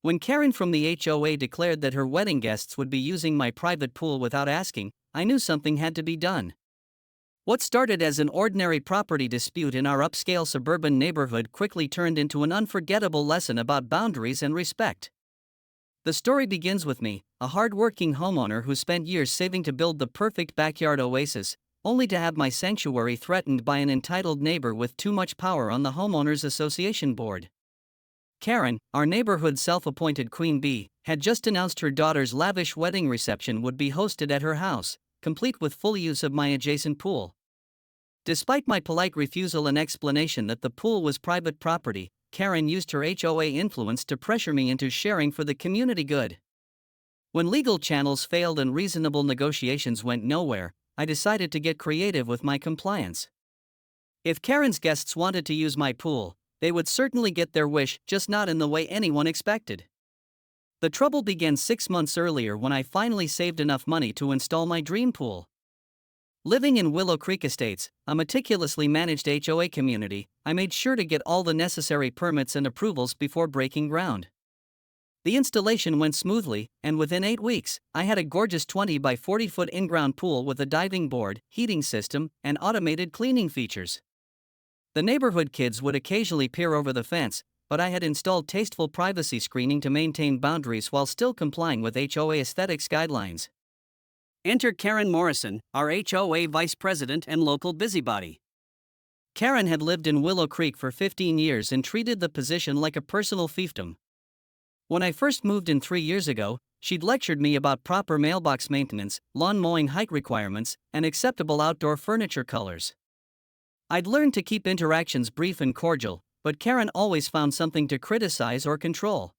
When Karen from the HOA declared that her wedding guests would be using my private pool without asking, I knew something had to be done. What started as an ordinary property dispute in our upscale suburban neighborhood quickly turned into an unforgettable lesson about boundaries and respect. The story begins with me, a hard-working homeowner who spent years saving to build the perfect backyard oasis, only to have my sanctuary threatened by an entitled neighbor with too much power on the homeowners association board. Karen, our neighborhood self-appointed queen bee, had just announced her daughter's lavish wedding reception would be hosted at her house, complete with full use of my adjacent pool. Despite my polite refusal and explanation that the pool was private property, Karen used her HOA influence to pressure me into sharing for the community good. When legal channels failed and reasonable negotiations went nowhere, I decided to get creative with my compliance. If Karen's guests wanted to use my pool, they would certainly get their wish, just not in the way anyone expected. The trouble began 6 months earlier when I finally saved enough money to install my dream pool. Living in Willow Creek Estates, a meticulously managed HOA community, I made sure to get all the necessary permits and approvals before breaking ground. The installation went smoothly, and within 8 weeks, I had a gorgeous 20 by 40 foot in-ground pool with a diving board, heating system, and automated cleaning features. The neighborhood kids would occasionally peer over the fence, but I had installed tasteful privacy screening to maintain boundaries while still complying with HOA aesthetics guidelines. Enter Karen Morrison, our HOA vice president and local busybody. Karen had lived in Willow Creek for 15 years and treated the position like a personal fiefdom. When I first moved in 3 years ago, she'd lectured me about proper mailbox maintenance, lawn mowing height requirements, and acceptable outdoor furniture colors. I'd learned to keep interactions brief and cordial, but Karen always found something to criticize or control.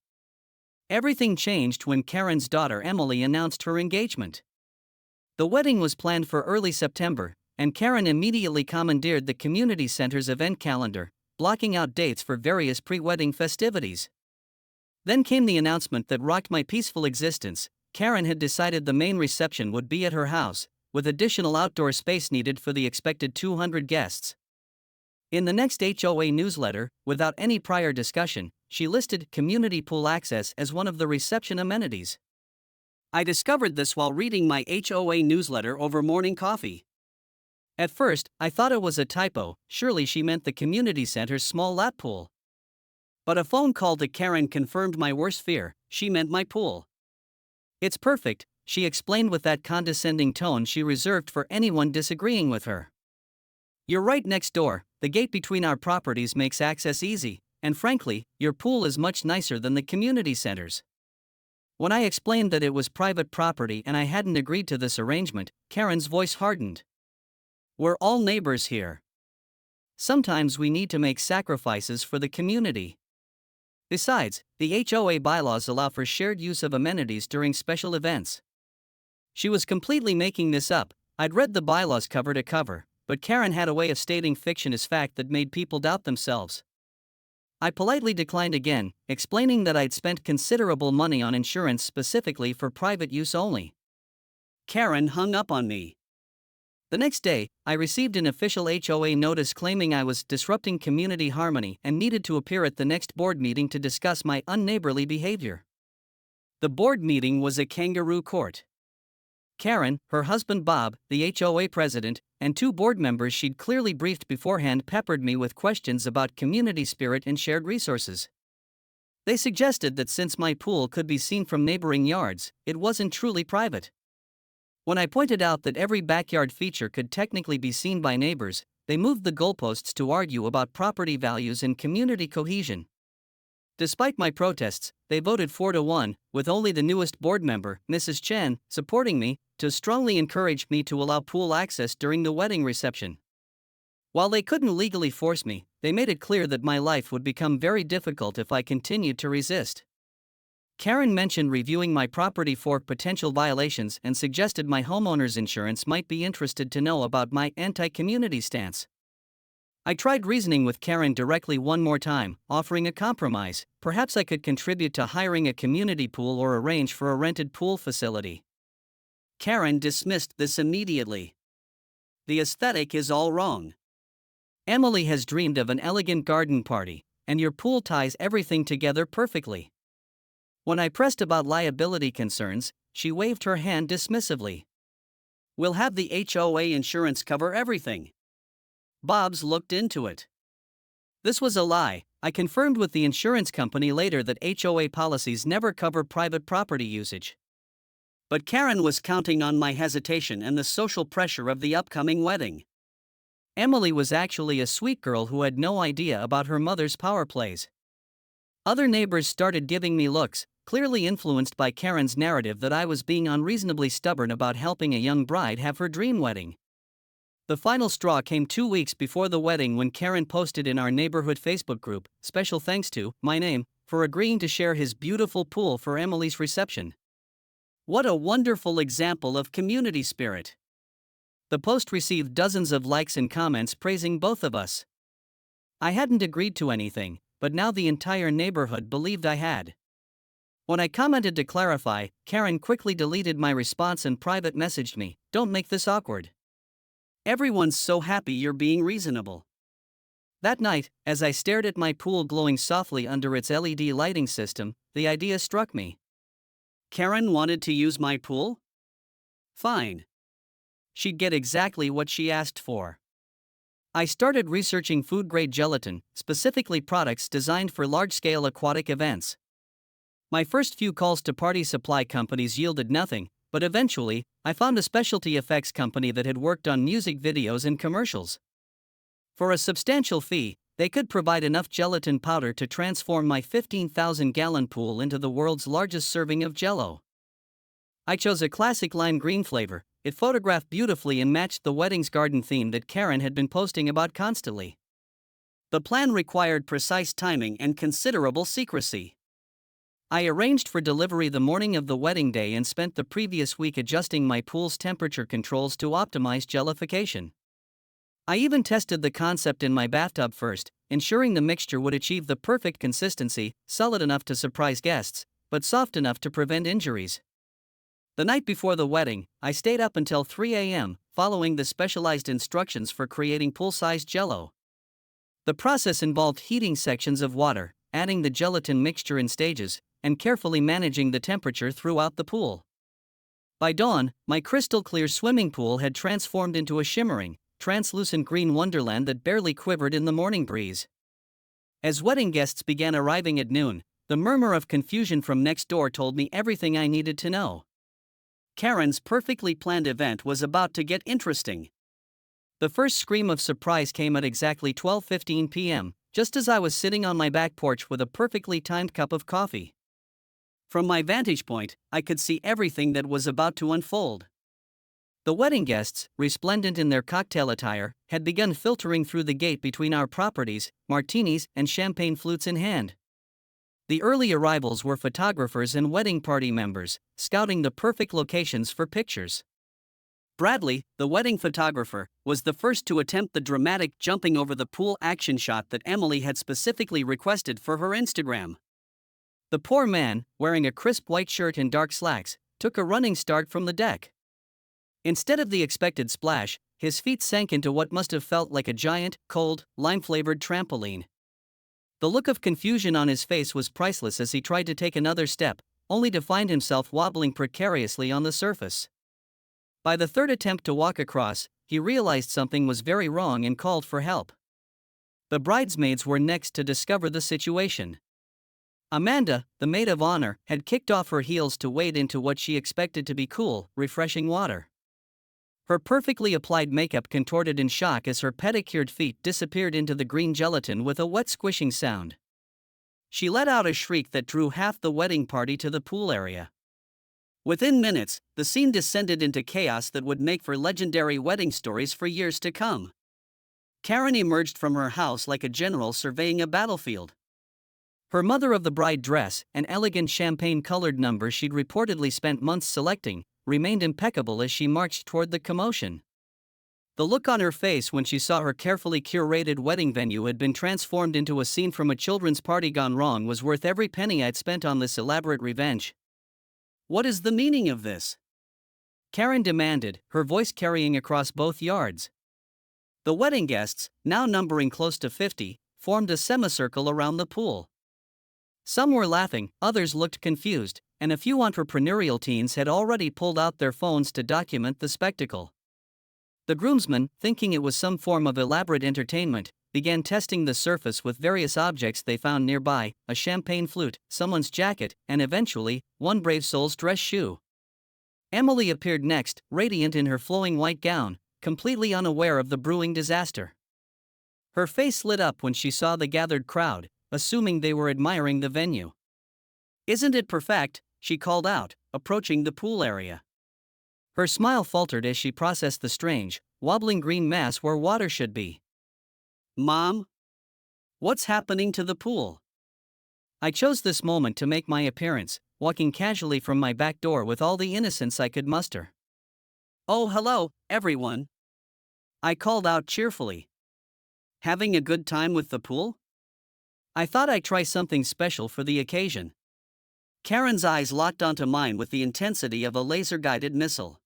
Everything changed when Karen's daughter Emily announced her engagement. The wedding was planned for early September, and Karen immediately commandeered the community center's event calendar, blocking out dates for various pre-wedding festivities. Then came the announcement that rocked my peaceful existence. Karen had decided the main reception would be at her house, with additional outdoor space needed for the expected 200 guests. In the next HOA newsletter, without any prior discussion, she listed community pool access as one of the reception amenities. I discovered this while reading my HOA newsletter over morning coffee. At first, I thought it was a typo, surely she meant the community center's small lap pool. But a phone call to Karen confirmed my worst fear, she meant my pool. It's perfect, she explained with that condescending tone she reserved for anyone disagreeing with her. You're right next door, the gate between our properties makes access easy, and frankly, your pool is much nicer than the community centers. When I explained that it was private property and I hadn't agreed to this arrangement, Karen's voice hardened. We're all neighbors here. Sometimes we need to make sacrifices for the community. Besides, the HOA bylaws allow for shared use of amenities during special events. She was completely making this up. I'd read the bylaws cover to cover, but Karen had a way of stating fiction as fact that made people doubt themselves. I politely declined again, explaining that I'd spent considerable money on insurance specifically for private use only. Karen hung up on me. The next day, I received an official HOA notice claiming I was disrupting community harmony and needed to appear at the next board meeting to discuss my unneighborly behavior. The board meeting was a kangaroo court. Karen, her husband Bob, the HOA president, and 2 board members she'd clearly briefed beforehand peppered me with questions about community spirit and shared resources. They suggested that since my pool could be seen from neighboring yards, it wasn't truly private. When I pointed out that every backyard feature could technically be seen by neighbors, they moved the goalposts to argue about property values and community cohesion. Despite my protests, they voted 4-1, with only the newest board member, Mrs. Chen, supporting me, to strongly encourage me to allow pool access during the wedding reception. While they couldn't legally force me, they made it clear that my life would become very difficult if I continued to resist. Karen mentioned reviewing my property for potential violations and suggested my homeowner's insurance might be interested to know about my anti-community stance. I tried reasoning with Karen directly one more time, offering a compromise. Perhaps I could contribute to hiring a community pool or arrange for a rented pool facility. Karen dismissed this immediately. The aesthetic is all wrong. Emily has dreamed of an elegant garden party, and your pool ties everything together perfectly. When I pressed about liability concerns, she waved her hand dismissively. "We'll have the HOA insurance cover everything." Bob's looked into it. This was a lie. I confirmed with the insurance company later that HOA policies never cover private property usage. But Karen was counting on my hesitation and the social pressure of the upcoming wedding. Emily was actually a sweet girl who had no idea about her mother's power plays. Other neighbors started giving me looks, clearly influenced by Karen's narrative that I was being unreasonably stubborn about helping a young bride have her dream wedding. The final straw came 2 weeks before the wedding when Karen posted in our neighborhood Facebook group, "Special thanks to my name for agreeing to share his beautiful pool for Emily's reception." What a wonderful example of community spirit. The post received dozens of likes and comments praising both of us. I hadn't agreed to anything, but now the entire neighborhood believed I had. When I commented to clarify, Karen quickly deleted my response and private messaged me, "Don't make this awkward. Everyone's so happy you're being reasonable." That night, as I stared at my pool glowing softly under its LED lighting system, the idea struck me. Karen wanted to use my pool? Fine. She'd get exactly what she asked for. I started researching food-grade gelatin, specifically products designed for large-scale aquatic events. My first few calls to party supply companies yielded nothing, but eventually, I found a specialty effects company that had worked on music videos and commercials. For a substantial fee, they could provide enough gelatin powder to transform my 15,000-gallon pool into the world's largest serving of Jell-O. I chose a classic lime green flavor. It photographed beautifully and matched the wedding's garden theme that Karen had been posting about constantly. The plan required precise timing and considerable secrecy. I arranged for delivery the morning of the wedding day and spent the previous week adjusting my pool's temperature controls to optimize jellification. I even tested the concept in my bathtub first, ensuring the mixture would achieve the perfect consistency, solid enough to surprise guests, but soft enough to prevent injuries. The night before the wedding, I stayed up until 3 a.m., following the specialized instructions for creating pool-sized Jell-O. The process involved heating sections of water, adding the gelatin mixture in stages, and carefully managing the temperature throughout the pool. By dawn, my crystal-clear swimming pool had transformed into a shimmering, translucent green wonderland that barely quivered in the morning breeze. As wedding guests began arriving at noon, the murmur of confusion from next door told me everything I needed to know. Karen's perfectly planned event was about to get interesting. The first scream of surprise came at exactly 12:15 p.m., just as I was sitting on my back porch with a perfectly timed cup of coffee. From my vantage point, I could see everything that was about to unfold. The wedding guests, resplendent in their cocktail attire, had begun filtering through the gate between our properties, martinis and champagne flutes in hand. The early arrivals were photographers and wedding party members, scouting the perfect locations for pictures. Bradley, the wedding photographer, was the first to attempt the dramatic jumping over the pool action shot that Emily had specifically requested for her Instagram. The poor man, wearing a crisp white shirt and dark slacks, took a running start from the deck. Instead of the expected splash, his feet sank into what must have felt like a giant, cold, lime-flavored trampoline. The look of confusion on his face was priceless as he tried to take another step, only to find himself wobbling precariously on the surface. By the third attempt to walk across, he realized something was very wrong and called for help. The bridesmaids were next to discover the situation. Amanda, the maid of honor, had kicked off her heels to wade into what she expected to be cool, refreshing water. Her perfectly applied makeup contorted in shock as her pedicured feet disappeared into the green gelatin with a wet squishing sound. She let out a shriek that drew half the wedding party to the pool area. Within minutes, the scene descended into chaos that would make for legendary wedding stories for years to come. Karen emerged from her house like a general surveying a battlefield. Her mother of the bride dress, an elegant champagne-colored number she'd reportedly spent months selecting, remained impeccable as she marched toward the commotion. The look on her face when she saw her carefully curated wedding venue had been transformed into a scene from a children's party gone wrong was worth every penny I'd spent on this elaborate revenge. "What is the meaning of this?" Karen demanded, her voice carrying across both yards. The wedding guests, now numbering close to 50, formed a semicircle around the pool. Some were laughing, others looked confused, and a few entrepreneurial teens had already pulled out their phones to document the spectacle. The groomsmen, thinking it was some form of elaborate entertainment, began testing the surface with various objects they found nearby: a champagne flute, someone's jacket, and eventually, one brave soul's dress shoe. Emily appeared next, radiant in her flowing white gown, completely unaware of the brewing disaster. Her face lit up when she saw the gathered crowd, assuming they were admiring the venue. "Isn't it perfect?" she called out, approaching the pool area. Her smile faltered as she processed the strange, wobbling green mass where water should be. "Mom? What's happening to the pool?" I chose this moment to make my appearance, walking casually from my back door with all the innocence I could muster. "Oh, hello, everyone," I called out cheerfully. "Having a good time with the pool? I thought I'd try something special for the occasion." Karen's eyes locked onto mine with the intensity of a laser-guided missile.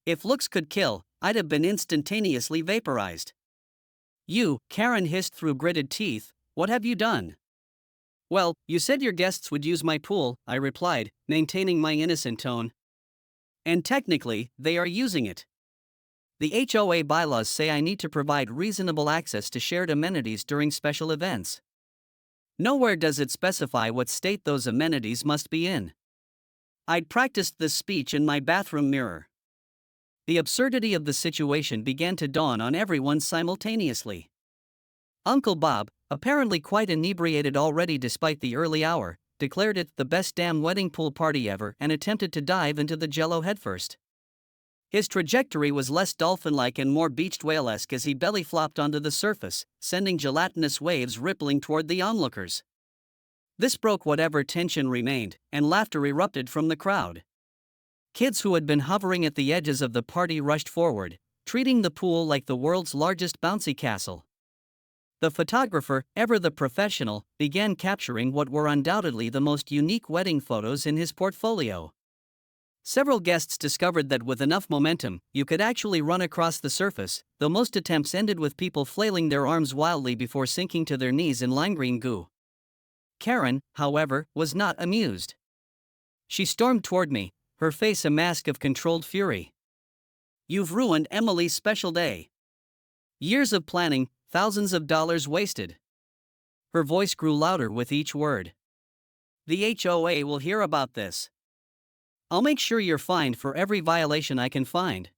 If looks could kill, I'd have been instantaneously vaporized. "You," Karen hissed through gritted teeth, "what have you done?" "Well, you said your guests would use my pool," I replied, maintaining my innocent tone. "And technically, they are using it. The HOA bylaws say I need to provide reasonable access to shared amenities during special events. Nowhere does it specify what state those amenities must be in." I'd practiced this speech in my bathroom mirror. The absurdity of the situation began to dawn on everyone simultaneously. Uncle Bob, apparently quite inebriated already despite the early hour, declared it the best damn wedding pool party ever and attempted to dive into the jello headfirst. His trajectory was less dolphin-like and more beached whale-esque as he belly flopped onto the surface, sending gelatinous waves rippling toward the onlookers. This broke whatever tension remained, and laughter erupted from the crowd. Kids who had been hovering at the edges of the party rushed forward, treating the pool like the world's largest bouncy castle. The photographer, ever the professional, began capturing what were undoubtedly the most unique wedding photos in his portfolio. Several guests discovered that with enough momentum, you could actually run across the surface, though most attempts ended with people flailing their arms wildly before sinking to their knees in lime green goo. Karen, however, was not amused. She stormed toward me, her face a mask of controlled fury. "You've ruined Emily's special day. Years of planning, thousands of dollars wasted." Her voice grew louder with each word. "The HOA will hear about this. I'll make sure you're fined for every violation I can find."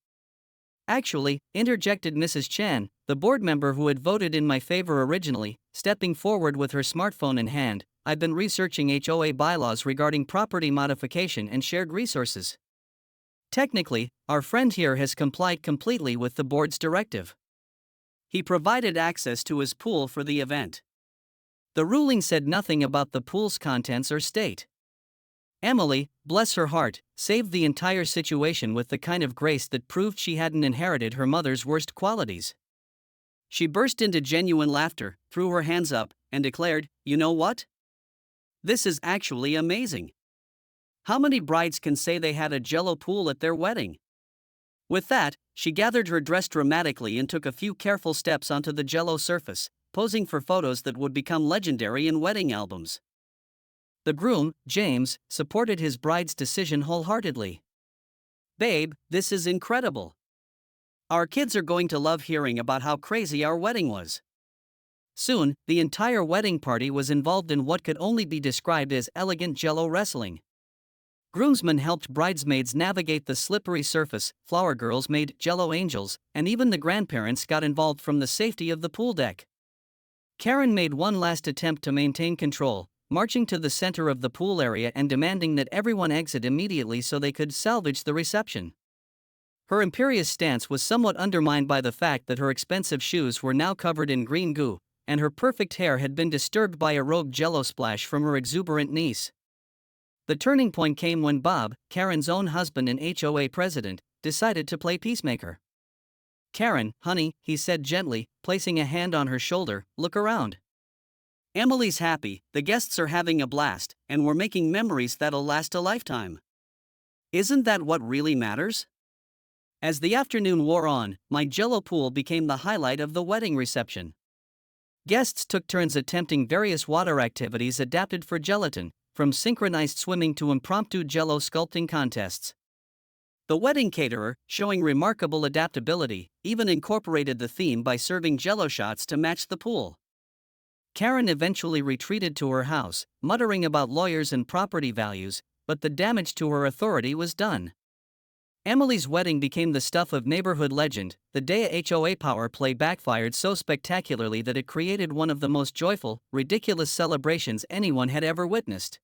"Actually," interjected Mrs. Chan, the board member who had voted in my favor originally, stepping forward with her smartphone in hand, "I've been researching HOA bylaws regarding property modification and shared resources. Technically, our friend here has complied completely with the board's directive. He provided access to his pool for the event. The ruling said nothing about the pool's contents or state." Emily, bless her heart, saved the entire situation with the kind of grace that proved she hadn't inherited her mother's worst qualities. She burst into genuine laughter, threw her hands up, and declared, "You know what? This is actually amazing. How many brides can say they had a jello pool at their wedding?" With that, she gathered her dress dramatically and took a few careful steps onto the jello surface, posing for photos that would become legendary in wedding albums. The groom, James, supported his bride's decision wholeheartedly. "Babe, this is incredible. Our kids are going to love hearing about how crazy our wedding was." Soon, the entire wedding party was involved in what could only be described as elegant jello wrestling. Groomsmen helped bridesmaids navigate the slippery surface, flower girls made jello angels, and even the grandparents got involved from the safety of the pool deck. Karen made one last attempt to maintain control, marching to the center of the pool area and demanding that everyone exit immediately so they could salvage the reception. Her imperious stance was somewhat undermined by the fact that her expensive shoes were now covered in green goo, and her perfect hair had been disturbed by a rogue jello splash from her exuberant niece. The turning point came when Bob, Karen's own husband and HOA president, decided to play peacemaker. "Karen, honey," he said gently, placing a hand on her shoulder, "look around. Emily's happy, the guests are having a blast, and we're making memories that'll last a lifetime. Isn't that what really matters?" As the afternoon wore on, my jello pool became the highlight of the wedding reception. Guests took turns attempting various water activities adapted for gelatin, from synchronized swimming to impromptu jello sculpting contests. The wedding caterer, showing remarkable adaptability, even incorporated the theme by serving jello shots to match the pool. Karen eventually retreated to her house, muttering about lawyers and property values, but the damage to her authority was done. Emily's wedding became the stuff of neighborhood legend. The day a HOA power play backfired so spectacularly that it created one of the most joyful, ridiculous celebrations anyone had ever witnessed.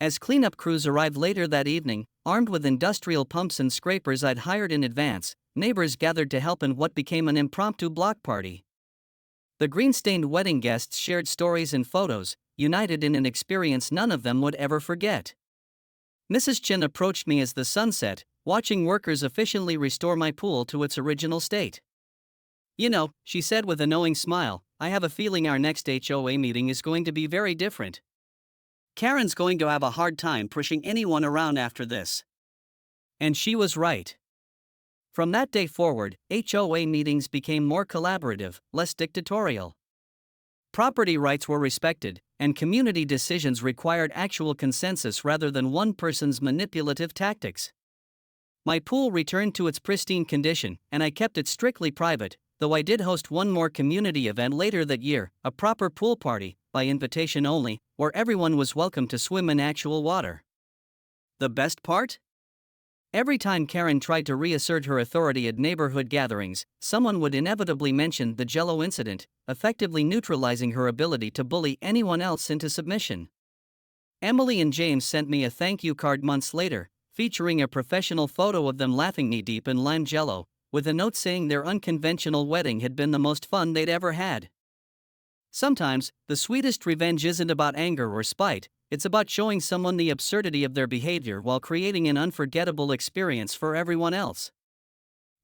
As cleanup crews arrived later that evening, armed with industrial pumps and scrapers I'd hired in advance, neighbors gathered to help in what became an impromptu block party. The green-stained wedding guests shared stories and photos, united in an experience none of them would ever forget. Mrs. Chin approached me as the sun set, watching workers efficiently restore my pool to its original state. "You know," she said with a knowing smile, "I have a feeling our next HOA meeting is going to be very different. Karen's going to have a hard time pushing anyone around after this." And she was right. From that day forward, HOA meetings became more collaborative, less dictatorial. Property rights were respected, and community decisions required actual consensus rather than one person's manipulative tactics. My pool returned to its pristine condition, and I kept it strictly private, though I did host one more community event later that year, a proper pool party, by invitation only, where everyone was welcome to swim in actual water. The best part? Every time Karen tried to reassert her authority at neighborhood gatherings, someone would inevitably mention the Jello incident, effectively neutralizing her ability to bully anyone else into submission. Emily and James sent me a thank you card months later, featuring a professional photo of them laughing knee-deep in lime jello, with a note saying their unconventional wedding had been the most fun they'd ever had. Sometimes, the sweetest revenge isn't about anger or spite, it's about showing someone the absurdity of their behavior while creating an unforgettable experience for everyone else.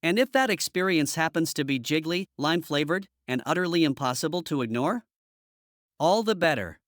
And if that experience happens to be jiggly, lime-flavored, and utterly impossible to ignore? All the better.